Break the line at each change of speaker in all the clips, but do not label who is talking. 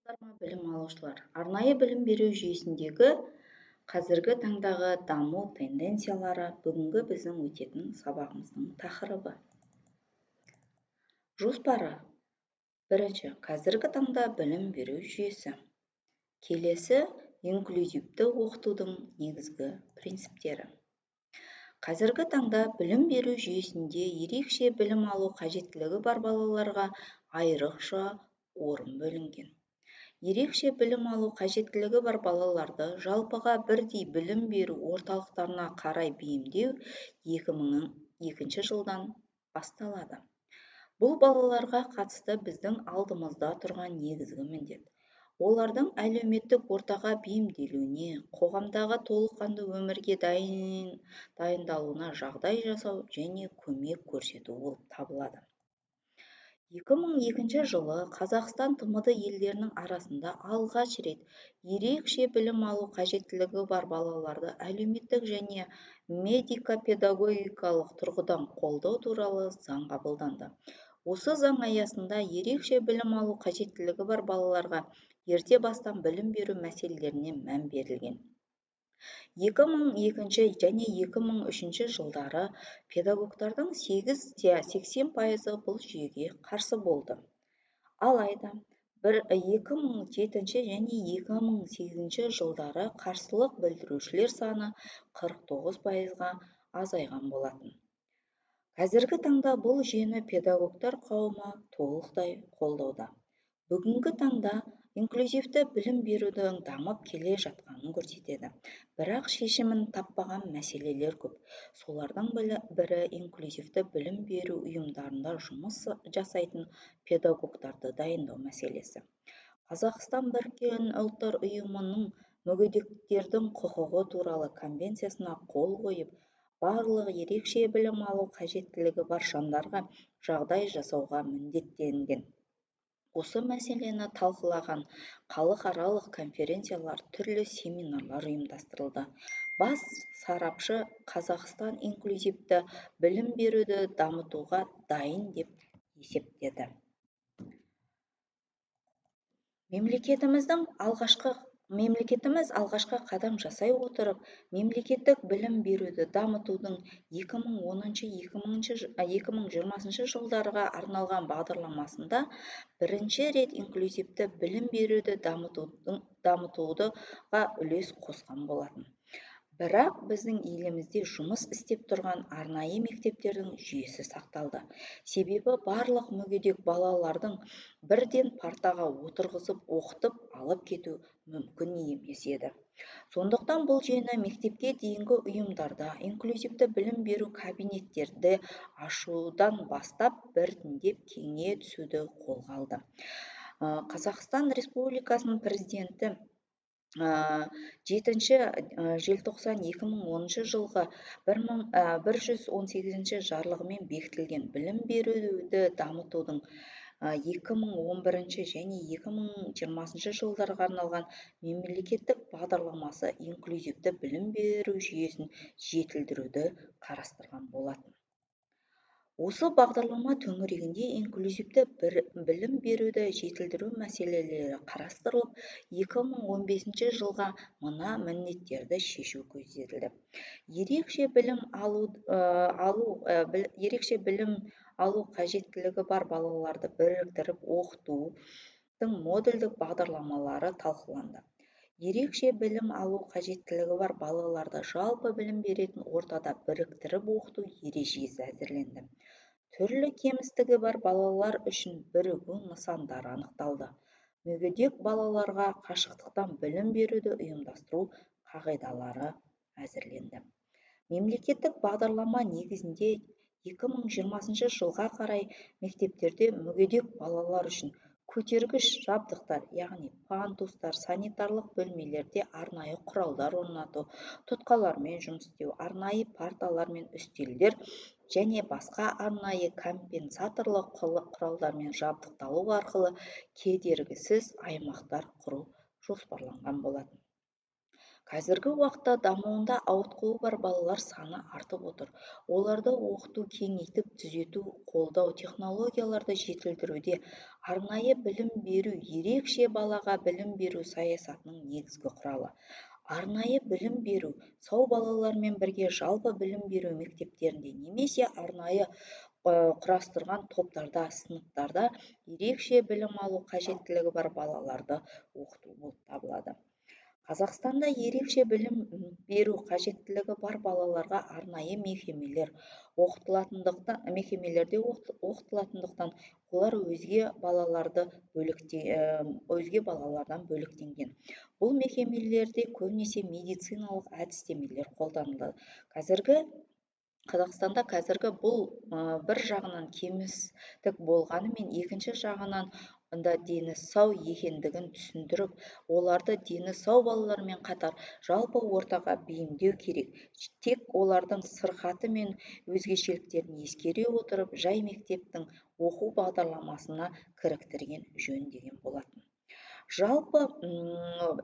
Саламатсыздар ма, білім алушылар? Арнайы білім беру жүйесіндегі қазіргі таңдағы даму тенденциялары бүгінгі біздің өтетін сабағымыздың тақырыбы. Жоспары. Бірінші, қазіргі таңда білім беру жүйесі. Келесі, инклюзивті оқытудың негізгі принциптері. Қазіргі таңда білім беру жүйесінде ерекше білім алу қажеттілігі бар балаларға айрықша орын бөлінген. Ерекше білім алу қажеттілігі бар балаларды жалпыға бірдей білім беру орталықтарына қарай бейімдеу 2002 жылдан басталады. Бұл балаларға қатысты біздің алдымызда тұрған негізгі міндет. Олардың әлеуметтік ортаға бейімделуіне, қоғамдағы толыққанды өмірге дайындалуына жағдай жасау және көмек көрсету болып табылады. 2002 жылы Қазақстан ТМД елдерінің арасында алғаш рет ерекше білім алу қажеттілігі бар балаларды әлеуметтік және медико-педагогикалық тұрғыдан қолдау туралы заң қабылданды. Осы заң аясында ерекше білім алу қажеттілігі бар балаларға ерте бастан білім беру мәселелеріне мән берілген. 2002 және 2003 жылдары педагогтардың 80% бұл жүйеге қарсы болды. Алайда 2007 және 2008 жылдары қарсылық білдірушілер саны 49%-ға азайған болатын. Қазіргі таңда бұл жүйені педагогтар қауымы толықтай қолдауда. Бүгінгі таңда инклюзивті білім берудің дамып келе жатқанын көрсетеді. Бірақ шешімін таппаған мәселелер көп. Солардың бірі инклюзивті білім беру ұйымдарында жұмыс жасайтын педагогтарды дайындау мәселесі. Қазақстан Біріккен ұлттар ұйымының мүгедектердің құқығы туралы конвенциясына қол қойып, барлық ерекше білім алу қажеттілігі бар жандарға жағдай жасауға міндеттенген. Осы мәселені талқылаған халықаралық конференциялар, түрлі семинарлар ұйымдастырылды. Бас сарапшы Қазақстан инклюзивті білім беруді дамытуға дайын деп есептеді. Мемлекетіміз алғашқы қадам жасай отырып, мемлекеттік білім беруді дамытудың 2010-2020 жылдарға арналған бағдарламасында бірінші рет инклюзивті білім беруді дамытуға үлес қосқан болатын. Бірақ біздің елімізде жұмыс істеп тұрған арнайы мектептердің жүйесі сақталды. Себебі барлық мүгедек балалардың бірден партаға отырғызып оқытып алып кету мүмкін емес еді. Сондықтан бұл жүйені мектепке дейінгі ұйымдарда инклюзивті білім беру кабинеттерді ашудан бастап біртіндеп кеңейе түсуді қолға алды. Қазақстан Республикасының президенті 7 желтоқсан 2010 жылғы 118 жарлығымен бекітілген білім беруді дамытудың 2011 және 2020 жылдарға арналған мемлекеттік бағдарламасы инклюзивті білім беру жүйесін жетілдіруді қарастырған болатын. Осы бағдарлама төңірегінде инклюзивті білім беруді жетілдіру мәселелері қарастырылып, 2015 жылға мына міндеттерді шешу көзделді. Ерекше білім алу қажеттілігі бар балаларды біріктіріп оқытудың модульдік бағдарламалары талқыланды. Ерекше білім алу қажеттілігі бар балаларды жалпы білім беретін ортада біріктіріп оқыту ережесі әзірленді. Түрлі кемістігі бар балалар үшін бірігу нысандары анықталды. Мүгедек балаларға қашықтықтан білім беруді ұйымдастыру қағидалары әзірленді. Мемлекеттік бағдарлама негізінде 2020 жылға қарай мектептерде мүгедек балалар үшін көтергіш жабдықтар, яғни пандустар, санитарлық бөлмелерде арнайы құралдар орнату, тұтқалармен жұмыс істеу, арнайы парталар мен үстелдер және басқа арнайы компенсаторлық құралдармен жабдықталу арқылы кедергісіз аймақтар құру жоспарланған болатын. Қазіргі уақытта дамуында ауытқуы бар балалар саны артып отыр. Оларды оқыту, кеңейтіп, түзету, қолдау, технологияларды жетілдіруде арнайы білім беру ерекше балаға білім беру саясатының негізгі құралы. Арнайы білім беру сау балалармен бірге жалпы білім беру мектептерінде немесе арнайы құрастырған топтарда, сыныптарда ерекше білім алу қажеттілігі бар балаларды оқыту болып табылады. Қазақстанда ерекше білім беру қажеттілігі бар балаларға арнайы мекемелерде оқытылатындықтан олар өзге балалардан бөліктенген. Бұл мекемелерде көбінесе медициналық әдістемелер қолданылады. Қазақстанда бұл бір жағынан кемістік болғанымен, екінші жағынан дені сау екендігін түсіндіріп, оларды дені сау балалармен қатар жалпы ортаға бейімдеу керек. Тек олардың сырқаты мен өзгешеліктерін ескере отырып, жай мектептің оқу бағдарламасына кіріктірген жөн деген болатын. Жалпы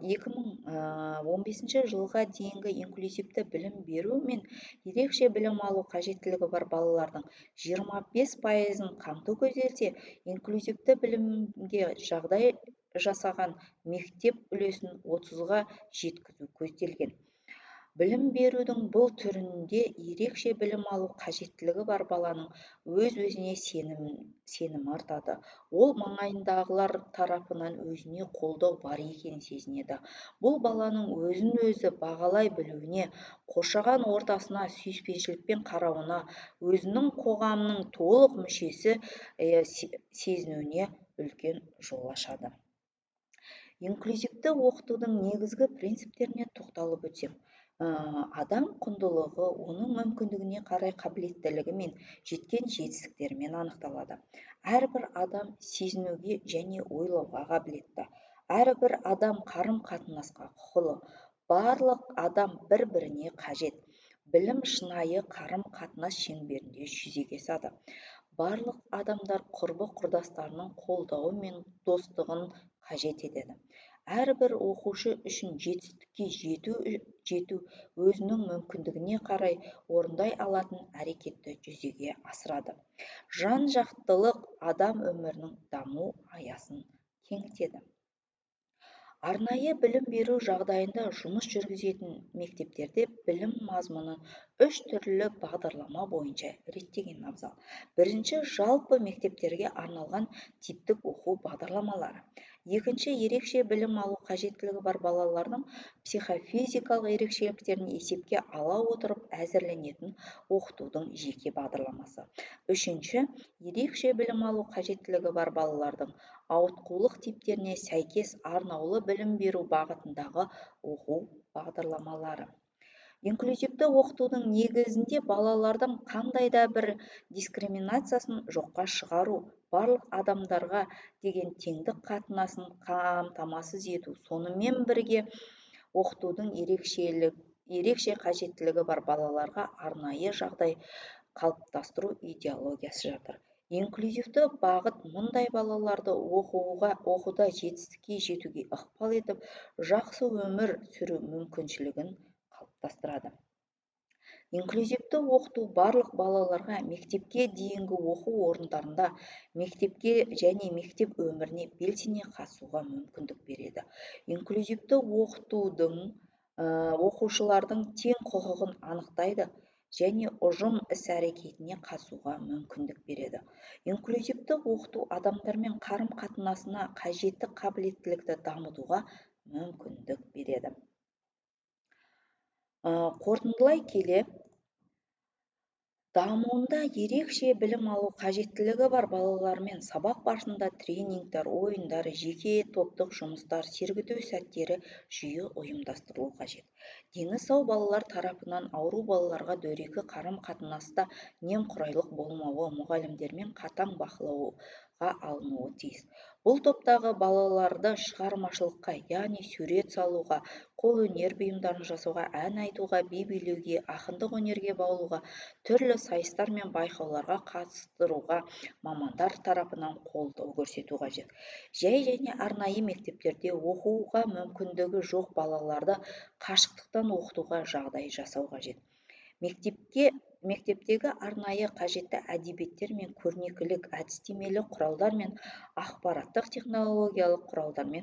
2015 жылға дейінгі инклюзивті білім беру мен ерекше білім алу қажеттілігі бар балалардың 25%-ын қамту көзделсе, инклюзивті білімге жағдай жасаған мектеп үлесін 30-ға жеткізу көзделген. Білім берудің бұл түрінде ерекше білім алу қажеттілігі бар баланың өз-өзіне сенімі артады. Ол маңайындағылар тарапынан өзіне қолдау бар екенін сезінеді. Бұл баланың өзін-өзі бағалай білуіне, қоршаған ортасына сүйіспеншілікпен қарауына, өзінің қоғамның толық мүшесі сезінуіне үлкен жол ашады. Инклюзивті оқытудың негізгі принциптеріне тоқталып өтсем, адам құндылығы оның мүмкіндігіне қарай қабілеттілігі мен жеткен жетістіктерімен анықталады. Әрбір адам сезінуге және ойлауға қабілетті. Әрбір адам қарым-қатынасқа құқылы. Барлық адам бір-біріне қажет. Білім шынайы қарым-қатынас шеңберінде жүзеге асады. Барлық адамдар құрбы-құрдастарының қолдауы мен достығын қажет етеді. Әрбір оқушы үшін жетістікке жету өзінің мүмкіндігіне қарай орындай алатын әрекетті жүзеге асырады. Жан-жақтылық адам өмірінің даму аясын кеңітеді. Арнайы білім беру жағдайында жұмыс жүргізетін мектептерде білім мазмұнын 3 түрлі бағдарлама бойынша реттеген абзал. Бірінші, жалпы мектептерге арналған типтік оқу бағдарламалары. Екінші, ерекше білім алу қажеттілігі бар балалардың психофизикалық ерекшеліктерін есепке ала отырып әзірленетін оқытудың жеке бағдарламасы. Үшінші, ерекше білім алу қажеттілігі бар балалардың ауытқулық типтеріне сәйкес арнаулы білім беру бағытындағы оқу бағдарламалары. Инклюзивті оқытудың негізінде балалардың қандай да бір дискриминациясын жоққа шығару, барлық адамдарға деген теңдік қатынасын қамтамасыз ету, сонымен бірге оқытудың ерекше қажеттілігі бар балаларға арнайы жағдай қалыптастыру идеологиясы жатыр. Инклюзивті бағыт мұндай балаларды оқуда жетістікке жетуге ықпал етіп, жақсы өмір сүру мүмкіншілігін қалыптастырады. Инклюзивті оқыту барлық балаларға мектепке дейінгі оқу орындарында мектепке және мектеп өміріне белсене қатысуға мүмкіндік береді. Инклюзивті оқытудың оқушылардың тең құқығын анықтайды және ұжым іс-әрекетіне қатысуға мүмкіндік береді. Инклюзивті оқыту адамдармен қарым-қатынасына қажетті қабілеттілікті дамытуға мүмкіндік береді. Қорытындылай келе, дамуында ерекше білім алу қажеттілігі бар балалармен сабақ барысында тренингтер, ойындар, жеке топтық жұмыстар, сергіту сәттері жиі ұйымдастырылуы қажет. Дені сау балалар тарапынан ауру балаларға дөрекі қарым-қатынаста немқұрайлық болмауы, мұғалімдермен қатаң бақылауға алынуы тиіс. Бұл топтағы балаларды шығармашылыққа, яғни сурет салуға, қолөнер бұйымдарын жасауға, ән айтуға, би билеуге, ақындық өнерге баулуға, түрлі сайыстар мен байқауларға қатыстыруға мамандар тарапынан қолдау көрсету қажет. Жай және арнайы мектептерде оқуға мүмкіндігі жоқ балаларды қашықтықтан оқытуға жағдай жасау қажет. Мектептегі арнайы қажетті әдебиеттер мен көрнекілік әдістемелік құралдар мен ақпараттық технологиялық құралдармен